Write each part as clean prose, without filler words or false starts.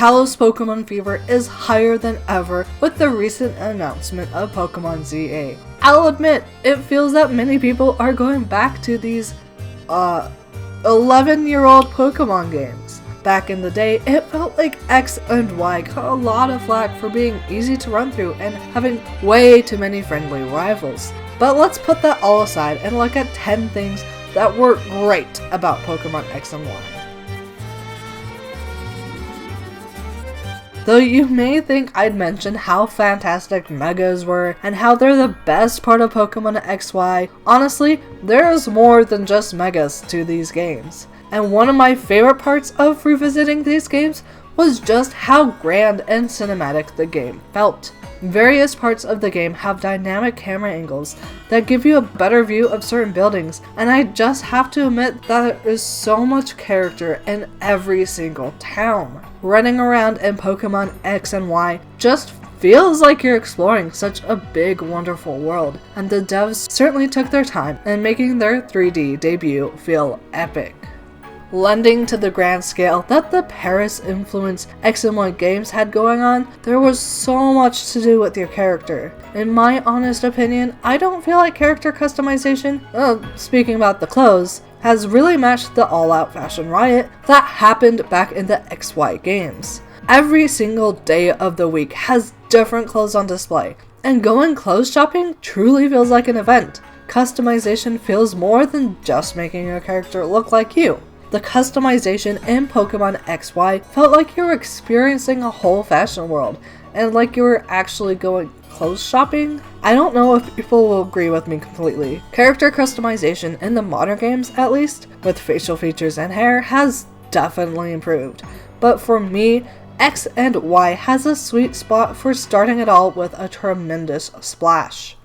Kalos Pokemon fever is higher than ever with the recent announcement of Pokemon ZA. I'll admit, it feels that many people are going back to these 11-year-old Pokemon games. Back in the day, it felt like X and Y got a lot of flack for being easy to run through and having way too many friendly rivals. But let's put that all aside and look at 10 things that were great about Pokemon X and Y. Though you may think I'd mention how fantastic Megas were and how they're the best part of Pokemon XY, honestly, there's more than just Megas to these games. And one of my favorite parts of revisiting these games was just how grand and cinematic the game felt. Various parts of the game have dynamic camera angles that give you a better view of certain buildings, and I just have to admit that there is so much character in every single town. Running around in Pokemon X and Y just feels like you're exploring such a big, wonderful world, and the devs certainly took their time in making their 3D debut feel epic. Lending to the grand scale that the Paris-influenced X and Y games had going on, there was so much to do with your character. In my honest opinion, I don't feel like character customization, speaking about the clothes, has really matched the all-out fashion riot that happened back in the XY games. Every single day of the week has different clothes on display, and going clothes shopping truly feels like an event. Customization feels more than just making your character look like you. The customization in Pokemon XY felt like you were experiencing a whole fashion world, and like you were actually going clothes shopping. I don't know if people will agree with me completely. Character customization in the modern games, at least, with facial features and hair, has definitely improved. But for me, X and Y has a sweet spot for starting it all with a tremendous splash.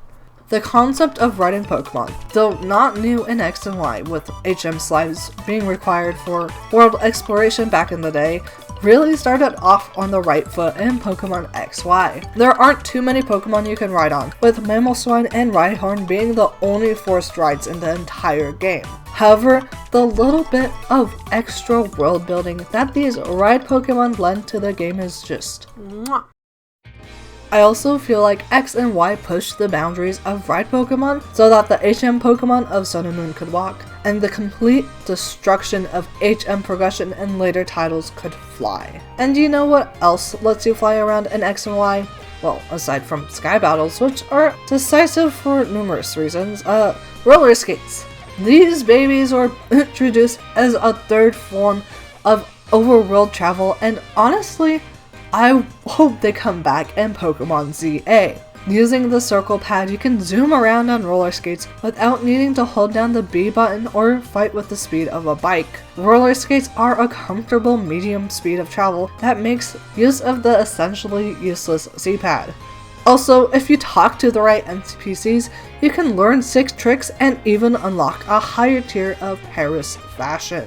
The concept of riding Pokemon, though not new in X and Y, with HM slides being required for world exploration back in the day, really started off on the right foot in Pokemon XY. There aren't too many Pokemon you can ride on, with Mamoswine and Rhyhorn being the only forced rides in the entire game. However, the little bit of extra world building that these ride Pokemon lend to the game is just mwah. I also feel like X and Y pushed the boundaries of ride Pokemon so that the HM Pokemon of Sun and Moon could walk, and the complete destruction of HM progression in later titles could fly. And you know what else lets you fly around in X and Y? Well, aside from sky battles, which are decisive for numerous reasons, roller skates. These babies were introduced as a third form of overworld travel, and honestly, I hope they come back in Pokemon ZA. Using the circle pad, you can zoom around on roller skates without needing to hold down the B button or fight with the speed of a bike. Roller skates are a comfortable medium speed of travel that makes use of the essentially useless C-pad. Also, if you talk to the right NPCs, you can learn 6 tricks and even unlock a higher tier of Paris fashion.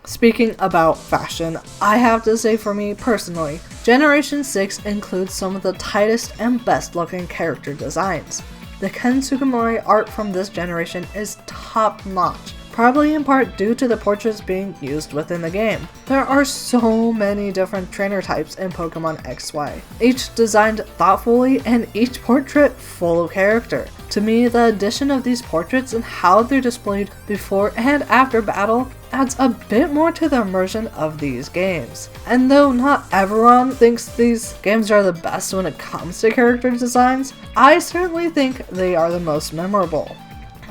Speaking about fashion, I have to say for me personally, Generation 6 includes some of the tightest and best looking character designs. The Ken Sugimori art from this generation is top notch, probably in part due to the portraits being used within the game. There are so many different trainer types in Pokemon XY, each designed thoughtfully and each portrait full of character. To me, the addition of these portraits and how they're displayed before and after battle adds a bit more to the immersion of these games. And though not everyone thinks these games are the best when it comes to character designs, I certainly think they are the most memorable.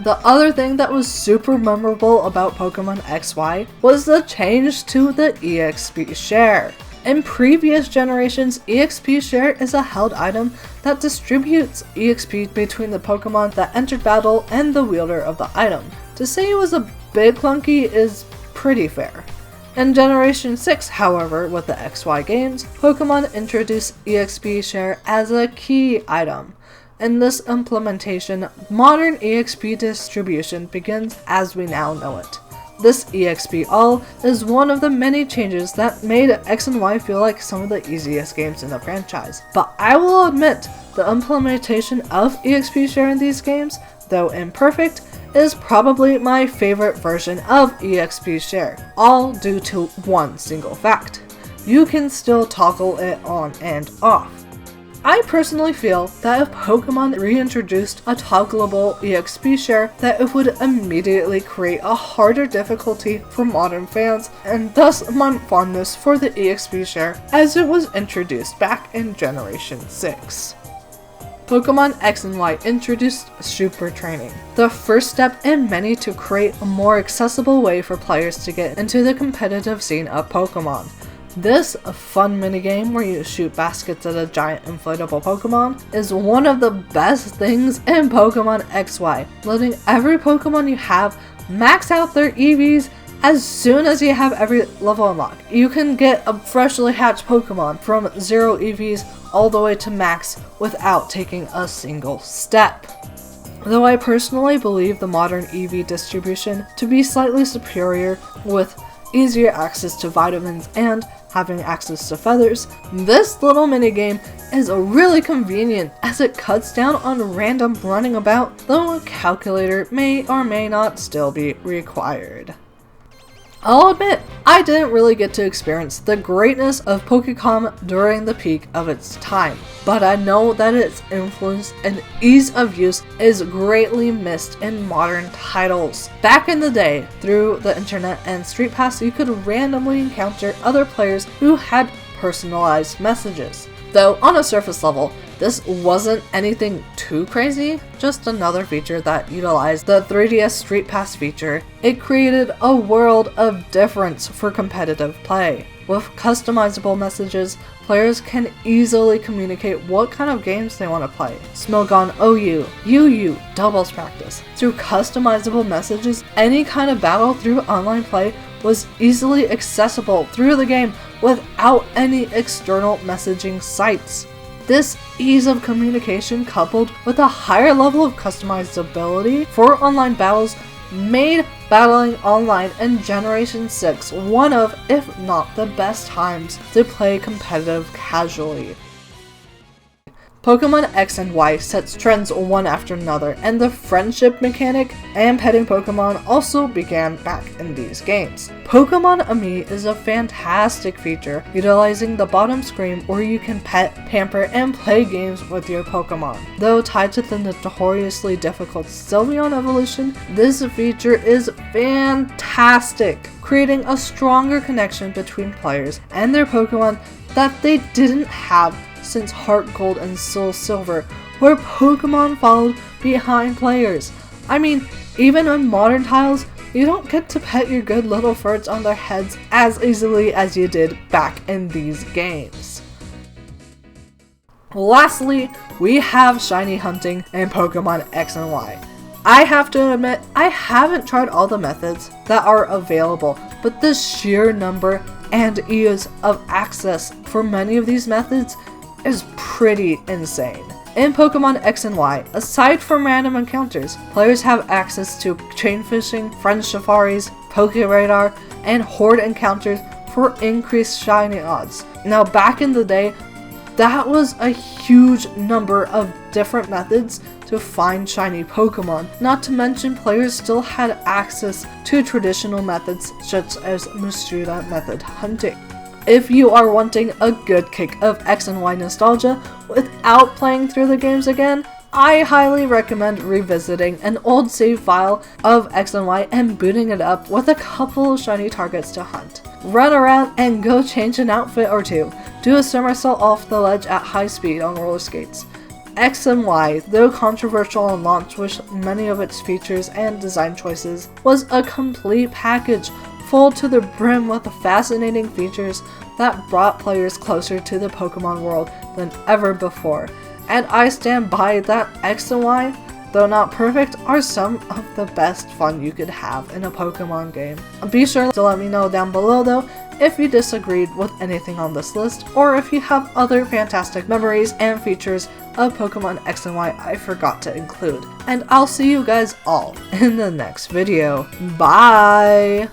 The other thing that was super memorable about Pokemon XY was the change to the EXP share. In previous generations, EXP share is a held item that distributes EXP between the Pokemon that entered battle and the wielder of the item. To say it was a bit clunky is pretty fair. In Generation 6, however, with the XY games, Pokemon introduced EXP share as a key item. In this implementation, modern EXP distribution begins as we now know it. This EXP All is one of the many changes that made X and Y feel like some of the easiest games in the franchise. But I will admit, the implementation of EXP share in these games, though imperfect, is probably my favorite version of EXP share, all due to one single fact. you can still toggle it on and off. I personally feel that if Pokemon reintroduced a toggleable EXP share, that it would immediately create a harder difficulty for modern fans, and thus my fondness for the EXP share as it was introduced back in Generation 6. Pokemon X&Y introduced Super Training, the first step in many to create a more accessible way for players to get into the competitive scene of Pokemon. This fun minigame where you shoot baskets at a giant inflatable Pokemon is one of the best things in Pokemon XY, letting every Pokemon you have max out their EVs as soon as you have every level unlocked. You can get a freshly hatched Pokemon from 0 EVs all the way to max without taking a single step. Though I personally believe the modern EV distribution to be slightly superior with easier access to vitamins and having access to feathers, this little minigame is really convenient as it cuts down on random running about, though a calculator may or may not still be required. I'll admit, I didn't really get to experience the greatness of Pokecom during the peak of its time, but I know that its influence and ease of use is greatly missed in modern titles. Back in the day, through the internet and Street Pass, you could randomly encounter other players who had personalized messages. Though on a surface level, this wasn't anything too crazy, just another feature that utilized the 3DS Street Pass feature. It created a world of difference for competitive play. With customizable messages, players can easily communicate what kind of games they want to play. Smogon OU, UU, doubles practice. Through customizable messages, any kind of battle through online play was easily accessible through the game without any external messaging sites. This ease of communication coupled with a higher level of customizability for online battles made battling online in Generation 6 one of, if not the best times to play competitive casually. Pokemon X and Y sets trends one after another, and the friendship mechanic and petting Pokemon also began back in these games. Pokemon Ami is a fantastic feature, utilizing the bottom screen where you can pet, pamper, and play games with your Pokemon. Though tied to the notoriously difficult Sylveon evolution, this feature is fantastic, creating a stronger connection between players and their Pokemon that they didn't have since Heart Gold and Soul Silver, where Pokemon followed behind players. I mean, even in modern titles, you don't get to pet your good little furts on their heads as easily as you did back in these games. Lastly, we have shiny hunting in Pokemon X and Y. I have to admit, I haven't tried all the methods that are available, but the sheer number and ease of access for many of these methods is pretty insane. In Pokemon X and Y, aside from random encounters, players have access to chain fishing, friend safaris, Poke Radar, and horde encounters for increased shiny odds. Now back in the day, that was a huge number of different methods to find shiny Pokemon, not to mention players still had access to traditional methods such as Mustrita method hunting. If you are wanting a good kick of X and Y nostalgia without playing through the games again, I highly recommend revisiting an old save file of X and Y and booting it up with a couple of shiny targets to hunt. Run around and go change an outfit or two. Do a somersault off the ledge at high speed on roller skates. X and Y, though controversial on launch with many of its features and design choices, was a complete package full to the brim with fascinating features that brought players closer to the Pokemon world than ever before. And I stand by that X and Y, though not perfect, are some of the best fun you could have in a Pokemon game. Be sure to let me know down below though if you disagreed with anything on this list, or if you have other fantastic memories and features of Pokemon X and Y I forgot to include. And I'll see you guys all in the next video. Bye!